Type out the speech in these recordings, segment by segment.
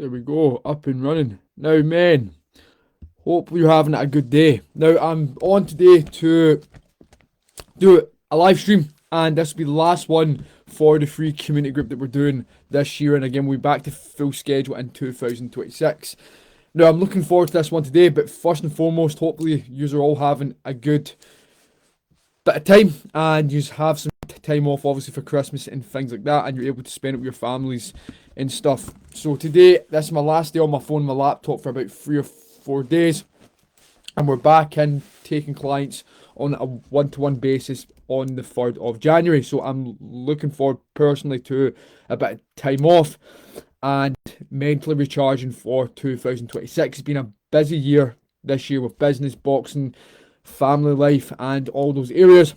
There we go, up and running. Now, men, hopefully you're having a good day. Now, I'm on today to do a live stream, and this will be the last one for the free community group that we're doing this year. And again, we'll be back to full schedule in 2026. Now, I'm looking forward to this one today, but first and foremost, hopefully, you are all having a good bit of time and you have some time off, obviously, for Christmas and things like that, and you're able to spend it with your families and stuff. So today, this is my last day on my phone and my laptop for about 3 or 4 days, and we're back in taking clients on a one-to-one basis on the 3rd of January. So I'm looking forward personally to a bit of time off and mentally recharging for 2026. It's been a busy year this year with business, boxing, family life, and all those areas.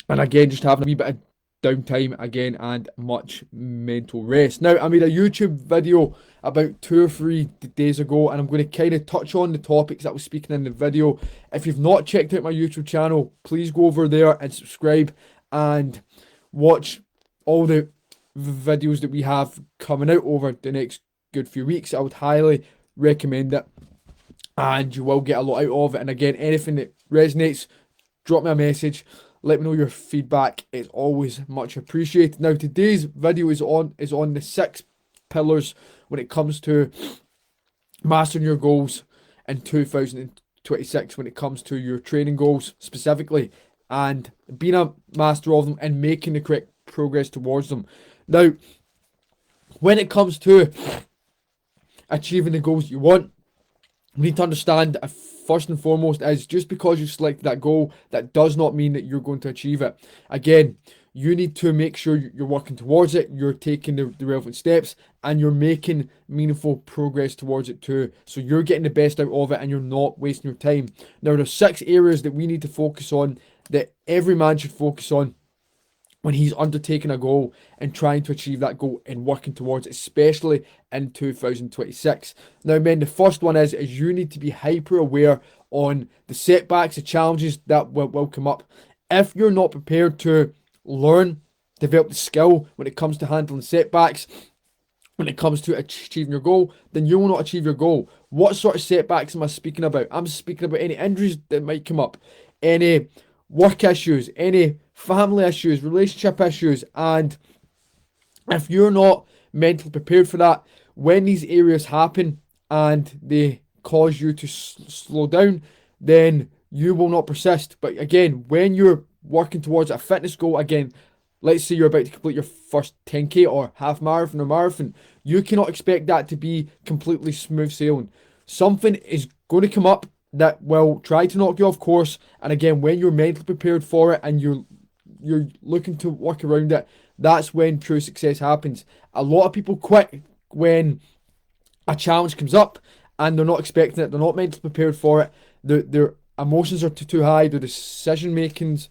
And again, just having a wee bit of downtime again and much mental rest. Now, I made a YouTube video about 2 or 3 days ago, and I'm going to kind of touch on the topics that I was speaking in the video. If you've not checked out my YouTube channel, please go over there and subscribe and watch all the videos that we have coming out over the next good few weeks. I would highly recommend it, and you will get a lot out of it. And again, anything that resonates, drop me a message. Let me know your feedback. It's always much appreciated. Now, today's video is on the 6 pillars when it comes to mastering your goals in 2026, when it comes to your training goals specifically, and being a master of them and making the correct progress towards them. Now, when it comes to achieving the goals you want, we need to understand that first and foremost is just because you've selected that goal, that does not mean that you're going to achieve it. Again, you need to make sure you're working towards it, you're taking the relevant steps, and you're making meaningful progress towards it too. So you're getting the best out of it and you're not wasting your time. Now, there's 6 areas that we need to focus on, that every man should focus on when he's undertaking a goal and trying to achieve that goal and working towards it, especially in 2026. Now, men, the first one is you need to be hyper aware on the setbacks, the challenges that will come up. If you're not prepared to learn, develop the skill when it comes to handling setbacks, when it comes to achieving your goal, then you will not achieve your goal. What sort of setbacks am I speaking about? I'm speaking about any injuries that might come up, any work issues, any family issues, relationship issues. And if you're not mentally prepared for that, when these areas happen and they cause you to slow down, then you will not persist. But again, when you're working towards a fitness goal, again, let's say you're about to complete your first 10k or half marathon or marathon, you cannot expect that to be completely smooth sailing. Something is going to come up that will try to knock you off course. And again, when you're mentally prepared for it and you're looking to work around it, that's when true success happens. A lot of people quit when a challenge comes up and they're not expecting it, they're not mentally prepared for it, their emotions are too high, their decision makings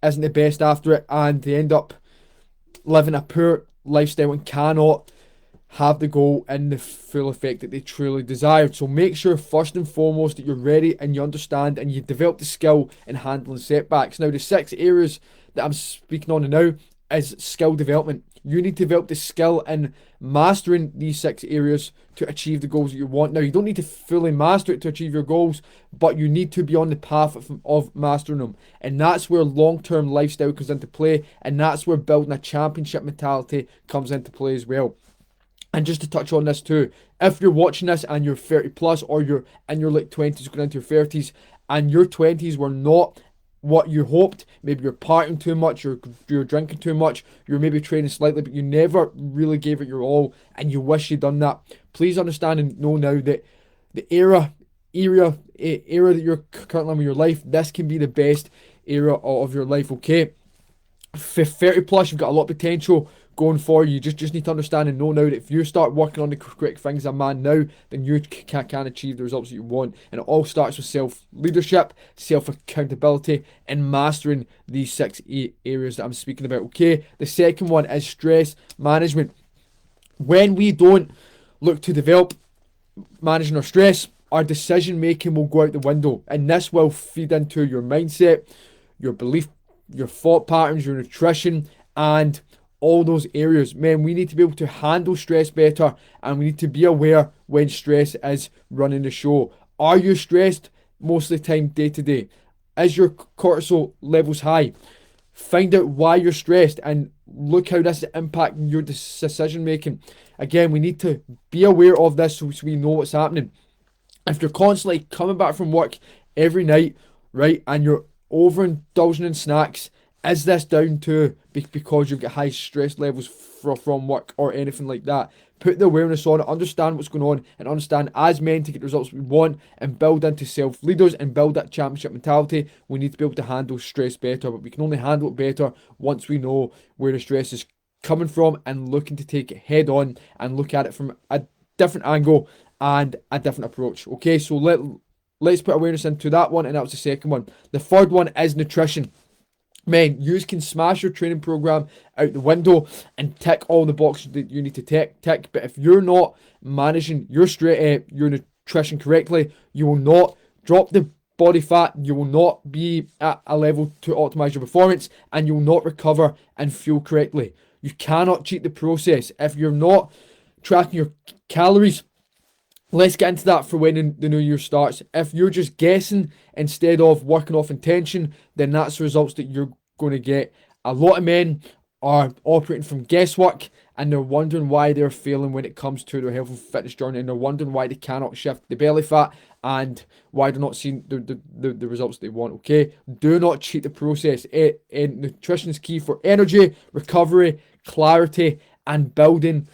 isn't the best after it, and they end up living a poor lifestyle and cannot have the goal in the full effect that they truly desired. So make sure first and foremost that you're ready and you understand and you develop the skill in handling setbacks. Now, the 6 areas that I'm speaking on now is skill development. You need to develop the skill in mastering these 6 areas to achieve the goals that you want. Now, you don't need to fully master it to achieve your goals, but you need to be on the path of mastering them. And that's where long-term lifestyle comes into play, and that's where building a championship mentality comes into play as well. And just to touch on this too, if you're watching this and you're 30 plus, or you're in your late 20s going into your 30s, and your 20s were not what you hoped, maybe you're partying too much, you're drinking too much, you're maybe training slightly, but you never really gave it your all, and you wish you'd done that, please understand and know now that the era that you're currently in your life, this can be the best era of your life, okay? For 30 plus, you've got a lot of potential going forward. You just need to understand and know now that if you start working on the correct things as a man now, then you can achieve the results that you want. And it all starts with self-leadership, self-accountability, and mastering these 6 areas that I'm speaking about, okay? The second one is stress management. When we don't look to develop managing our stress, our decision making will go out the window, and this will feed into your mindset, your belief, your thought patterns, your nutrition, and all those areas. Man, we need to be able to handle stress better, and we need to be aware when stress is running the show. Are you stressed most of the time, day to day? Is your cortisol levels high? Find out why you're stressed and look how this is impacting your decision making. Again, we need to be aware of this so we know what's happening. If you're constantly coming back from work every night, right, and you're overindulging in snacks, is this down to because you've got high stress levels from work or anything like that? Put the awareness on it, understand what's going on, and understand as men to get the results we want and build into self-leaders and build that championship mentality. We need to be able to handle stress better, but we can only handle it better once we know where the stress is coming from and looking to take it head on and look at it from a different angle and a different approach. Okay, so let's put awareness into that one, and that was the second one. The third one is nutrition. Men, you can smash your training program out the window and tick all the boxes that you need to tick. But if you're not managing your nutrition correctly, you will not drop the body fat. You will not be at a level to optimize your performance, and you will not recover and fuel correctly. You cannot cheat the process. If you're not tracking your calories, let's get into that for when the new year starts. If you're just guessing instead of working off intention, then that's the results that you're going to get. A lot of men are operating from guesswork, and they're wondering why they're failing when it comes to their health and fitness journey, and they're wondering why they cannot shift the belly fat and why they're not seeing the results they want. Okay, do not cheat the process. Nutrition is key for energy, recovery, clarity, and building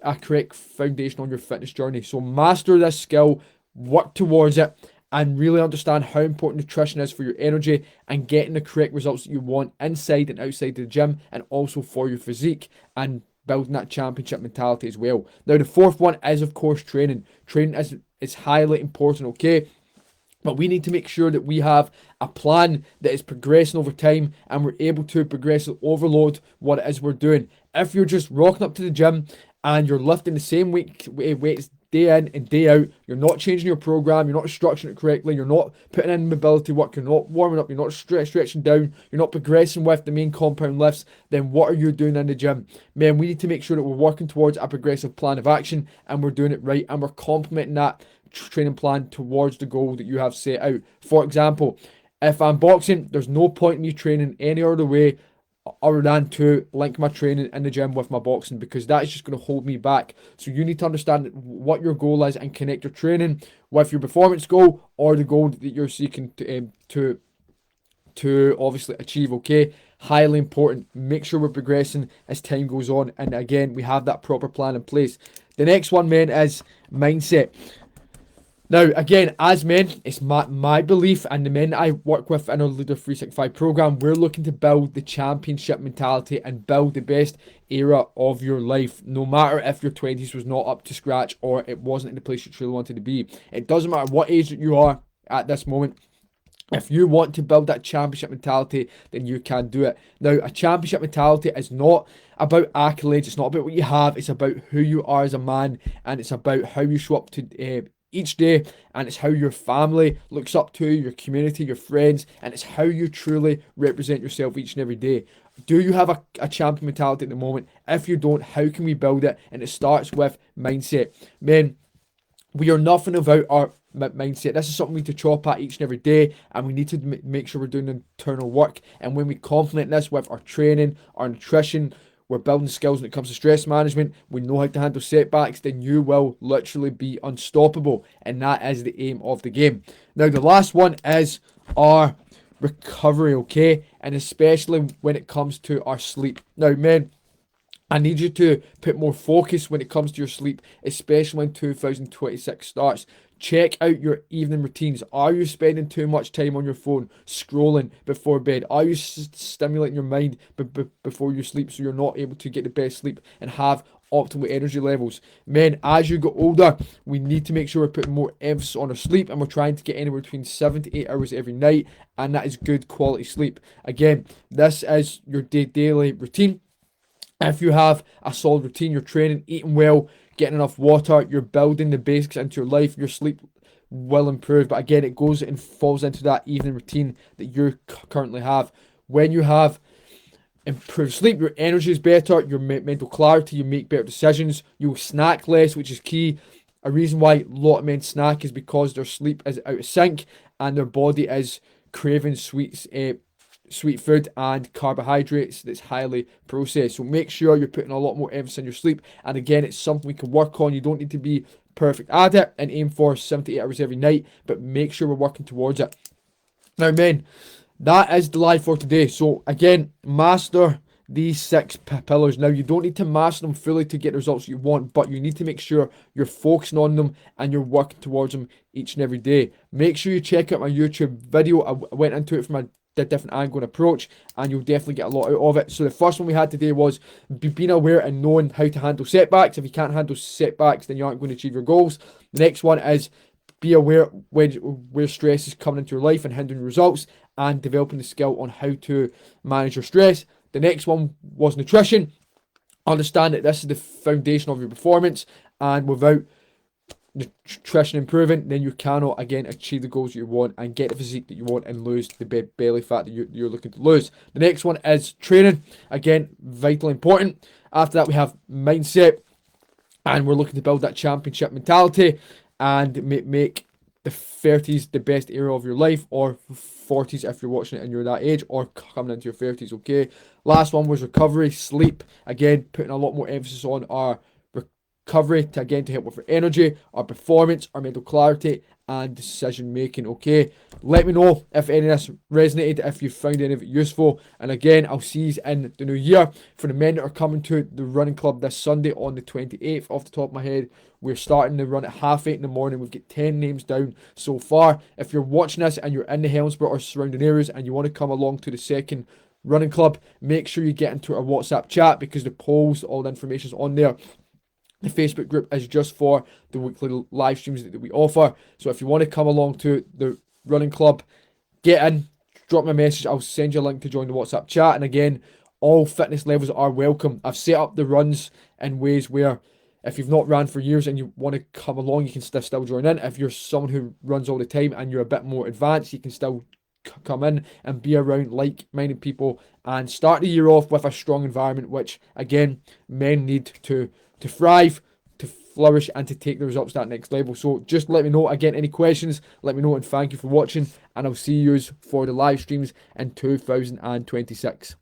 a correct foundation on your fitness journey. So master this skill, work towards it, and really understand how important nutrition is for your energy and getting the correct results that you want inside and outside the gym, and also for your physique and building that championship mentality as well. Now, the fourth one is, of course, training. Training is highly important, okay? But we need to make sure that we have a plan that is progressing over time, and we're able to progressively overload what it is we're doing. If you're just rocking up to the gym and you're lifting the same weights day in and day out, you're not changing your program, you're not structuring it correctly, you're not putting in mobility work, you're not warming up, you're not stretching down, you're not progressing with the main compound lifts, then what are you doing in the gym? Man, we need to make sure that we're working towards a progressive plan of action, and we're doing it right, and we're complementing that training plan towards the goal that you have set out. For example, if I'm boxing, there's no point in me training any other way other than to link my training in the gym with my boxing, because that is just going to hold me back. So you need to understand what your goal is and connect your training with your performance goal or the goal that you're seeking to obviously achieve. Okay, highly important. Make sure we're progressing as time goes on, and again, we have that proper plan in place. The next one, man, is mindset. Now, again, as men, it's my belief, and the men I work with in our Leader 365 program, we're looking to build the championship mentality and build the best era of your life, no matter if your 20s was not up to scratch or it wasn't in the place you truly wanted to be. It doesn't matter what age that you are at this moment. If you want to build that championship mentality, then you can do it. Now, a championship mentality is not about accolades. It's not about what you have. It's about who you are as a man, and it's about how you show up to each day, and it's how your family looks up to you, your community, your friends, and it's how you truly represent yourself each and every day. Do you have a champion mentality at the moment? If you don't, how can we build it? And it starts with mindset. Men, we are nothing without our mindset. This is something we need to chop at each and every day, and we need to make sure we're doing internal work. And when we complement this with our training, our nutrition, we're building skills when it comes to stress management, we know how to handle setbacks, then you will literally be unstoppable. And that is the aim of the game. Now, the last one is our recovery, okay? And especially when it comes to our sleep. Now, men, I need you to put more focus when it comes to your sleep, especially when 2026 starts. Check out your evening routines. Are you spending too much time on your phone, scrolling before bed? Are you stimulating your mind before you sleep so you're not able to get the best sleep and have optimal energy levels? Men, as you get older, we need to make sure we're putting more emphasis on our sleep, and we're trying to get anywhere between 7 to 8 hours every night, and that is good quality sleep. Again, this is your daily routine. If you have a solid routine, you're training, eating well, getting enough water, you're building the basics into your life, your sleep will improve. But again, it goes and falls into that evening routine that you currently have. When you have improve sleep, your energy is better, your mental clarity, you make better decisions, you'll snack less, which is key. A reason why a lot of men snack is because their sleep is out of sync and their body is craving sweet food and carbohydrates that's highly processed. So make sure you're putting a lot more emphasis on your sleep. And again, it's something we can work on. You don't need to be perfect at it and aim for 7 to 8 hours every night, but make sure we're working towards it. Now, men, that is the live for today. So again, master these 6 pillars. Now, you don't need to master them fully to get the results you want, but you need to make sure you're focusing on them and you're working towards them each and every day. Make sure you check out my YouTube video. I went into it from a different angle and approach, and you'll definitely get a lot out of it. So the first one we had today was being aware and knowing how to handle setbacks. If you can't handle setbacks, then you aren't going to achieve your goals. The next one is be aware where stress is coming into your life and hindering your results, and developing the skill on how to manage your stress. The next one was nutrition. Understand that this is the foundation of your performance, and without nutrition improving, then you cannot again achieve the goals you want and get the physique that you want and lose the belly fat that you're looking to lose. The next one is training. Again, vitally important. After that, we have mindset, and we're looking to build that championship mentality and make the 30s the best era of your life, or 40s if you're watching it and you're that age, or coming into your 30s. Okay. Last one was recovery, sleep. Again, putting a lot more emphasis on our recovery to help with our energy, our performance, our mental clarity, and decision making. Okay, let me know if any of this resonated, if you found any of it useful, and again, I'll see you in the new year. For the men that are coming to the running club this Sunday on the 28th, off the top of my head, we're starting the run at 8:30 in the morning. We've got 10 names down so far. If you're watching this and you're in the Helensburgh or surrounding areas and you want to come along to the second running club, make sure you get into our WhatsApp chat, because the polls, all the information is on there. The Facebook group is just for the weekly live streams that we offer. So if you want to come along to the running club, get in, drop me a message. I'll send you a link to join the WhatsApp chat. And again, all fitness levels are welcome. I've set up the runs in ways where if you've not ran for years and you want to come along, you can still join in. If you're someone who runs all the time and you're a bit more advanced, you can still come in and be around like-minded people and start the year off with a strong environment, which again, men need to thrive, to flourish, and to take the results to that next level. So just let me know. Again, any questions, let me know, and thank you for watching, and I'll see you for the live streams in 2026.